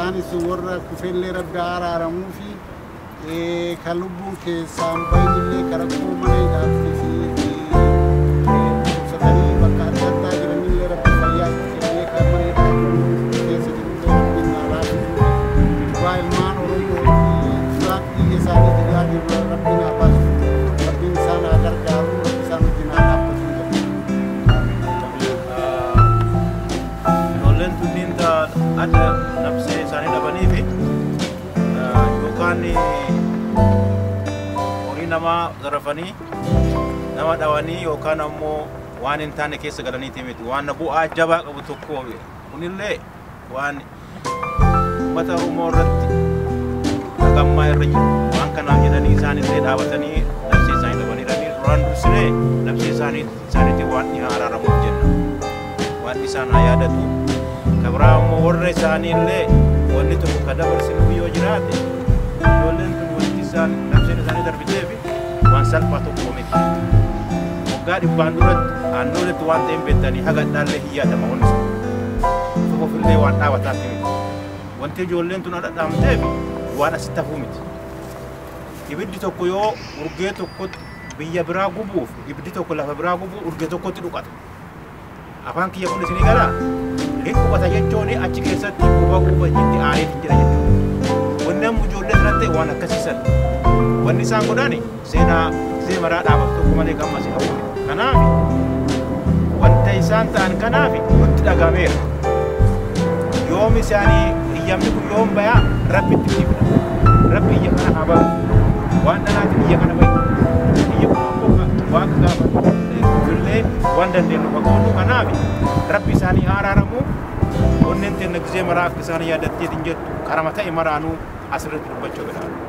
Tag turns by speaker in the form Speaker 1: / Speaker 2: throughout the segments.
Speaker 1: isaan warra kufeellee rabbi araaramu fi kalubbuun keessaan baay'illee karakkoo mana hidhaatti fi satanii bakka adda addaa jiranillee rabbi fayyaa kennee kan mana hidhaatti keessa jiru rabbi naaraatu waa ilmaan Oromoo isaan biyya isaanii tajaajilu rabbi naa baasu rabbi isaan haa gargaaru rabbi isaan wajjin haa dhaabbatu.
Speaker 2: Ijoolleen tunniin adda nabsee isaanii dhabanii fi yookaan horii namaa zarafanii nama dhawanii yookaan ammoo waan hin taane keessa galaniiti miti waan bu'aa jabaa qabu tokko kunillee waan uummata Oromoo irratti dhagammaa irra jiru waan kanaaf jedhanii isaanillee dhaabatanii nabsee isaanii dhabanii duraan dursinee nabsee isaaniitti waan araaramuuf jenna waan isaan haa yaadatu kabraa ammoo warra isaaniillee wanni tokko ka dabarsinu yoo jiraate ijoolleen kun wanti isaan nabseen isaanii darbitee fi waan salphaa tokko miti waggaa dhibbaan duratti aannoletti waan ta'een beektanii haga dhaallee hin yaadama wanti sun ofillee waan dhaabataatti miti wanti ijoolleen tun dhadhaamtee fi waan asitti hafuu miti ibiddi tokko yoo urgee tokkotti biyya biraa gubuuf ibiddi tokko lafa biraa gubuu urgee tokkotti dhuqata afaan kiyya kun isinii galaa qubata jechuun achi keessatti guba itti aareet hin jira jechuudha wanni amma ijoollee irratti waan akkasiisan wanni isaan godhani seenaa maraa dhaabatu tokko malee gammasi hafu kanaaf wanta isaan ta'an kanaaf wanti dhagameera yoom isaanii iyyamni kun yoom bayaa rabbi itti fida rabbi iyya kana haa bahu waan dhanaati iyya kana bahi iyya kun waan gaafa illee waan dandeenyu fagoonu kanaaf rabbi isaanii araaramu onneen teenna gisee maraa akka isaanii yaadattee hin jettu karama ta'e maraanuu asirratti dubbachuu gadaalu.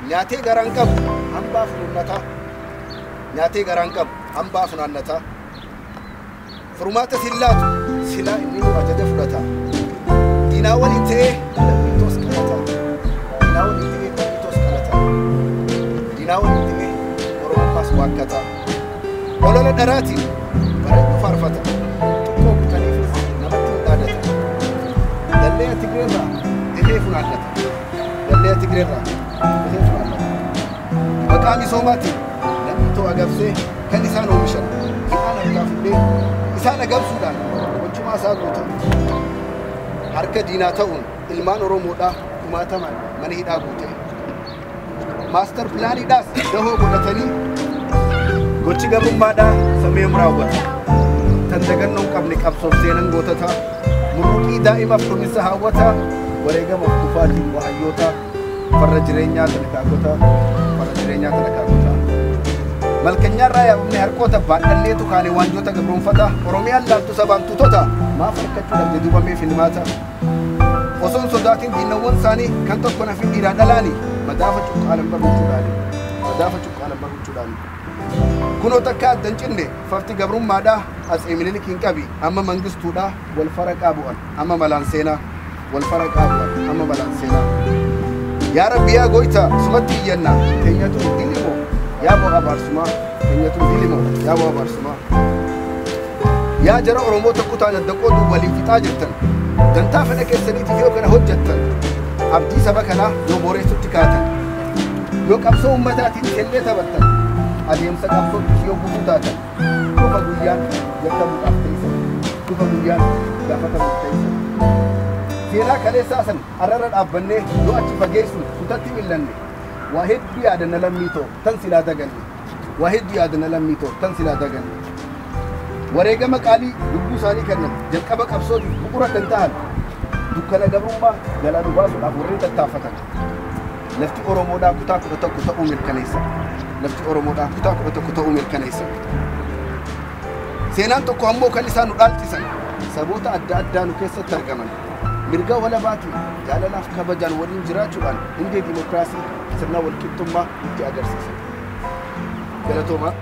Speaker 2: Nyaatee garaan qabu hambaa funaannataa nyaatee garaan qabu hambaa funaannataa furmaata sillaatu silaa inni nu ajaja fudhata diinaa waliin ta'ee lammiitoos qalataa diinaa waliin ta'ee lammiitoos qalataa diinaa waliin ta'ee oromummaas waakkataa olola dharaatiin bareedu faarfata xiqqoo bitaniifis namatti hin dhaadata dallee Tigreerraa dhihee funaannata dallee Tigreerraa dhihee funaannata maqaan misoomaatti namni too agabsee kan isaan oomishan midhaan harkaafillee isaan agabsuudhaan gochumaa isaa guutan harka diinaa ta'uun ilmaan Oromoodhaa kumaataman mana hidhaa guute maastar pilaaniidhaas dahoo godhatanii gochi gabrummaadhaa sameem raawwata tan dagannoon qabne qabsoof seenan gootataa murruqii daa'imaaf kunuunsa hawwataa wareegamaaf dhufaatiin wahayyootaa farra jireenyaa talakaakota farra jireenyaa talakaakota malkanyaarraa yaabamne harkoota baadhalleetu kaane waanjoota gabroonfata oromiyaan laaltu sabaan tutota maaf harkachuudhaaf jedhubamee filmaata osoon sodaatiin diinawwan isaanii kan tokko nafi dhiiraa dhalaani madaafa cuqqaalan barruuchuudhaani kunoo takka addan cinne farti gabrummaadhaa Atsee Minilik hin qabi amma mangistuudhaa wal faraqaa bu'an amma malaan seenaa wal faraqaa bu'an amma malaan seenaa yaa rabbi yaa goyta sumatti iyyanna keenyatu dilimo yaa bo'aa baarsuma keenyatu dilimo yaa bo'aa baarsuma yaa jara oromoota kutaan adda qoodu waliin fixaa jirtan dantaa fedha keessaniitiif yoo kana hojjettan abdii saba kanaa yoo booreessutti kaatan
Speaker 3: yoo qabsoo ummataatiin illee taphatan adeemsa qabsoo yoo guutuu taatan dhufa guyyaan yakkamuudhaaf ta'isa dhufa guyyaan gaafatamuuf ta'isa seenaa kaleessaa san arrara dhaabbannee yoo achi fageessu kutatti millanne waa hedduu yaadanna lammii ta'u tan silaa daganne waa hedduu yaadanna lammii ta'u tan silaa daganne wareegama qaalii lubbuu isaanii kennan jalqaba qabsootiif bu'uura kan ta'an dukkana gabrummaa galaanu baasuudhaaf warreen tattaaffatan lafti Oromoodhaa kutaa 11 ta'uu mirkaneessa lafti Oromoodhaa kutaa 11 ta'uu mirkaneessa seenaan tokko ammoo kan isaan nu dhaalchisan saboota adda addaa nu keessatti argaman mirga walabaatiin jaalalaaf kabajaan waliin jiraachuudhaan hundee dimokiraasii sirna walqixxummaa itti agarsiisan galatoomaa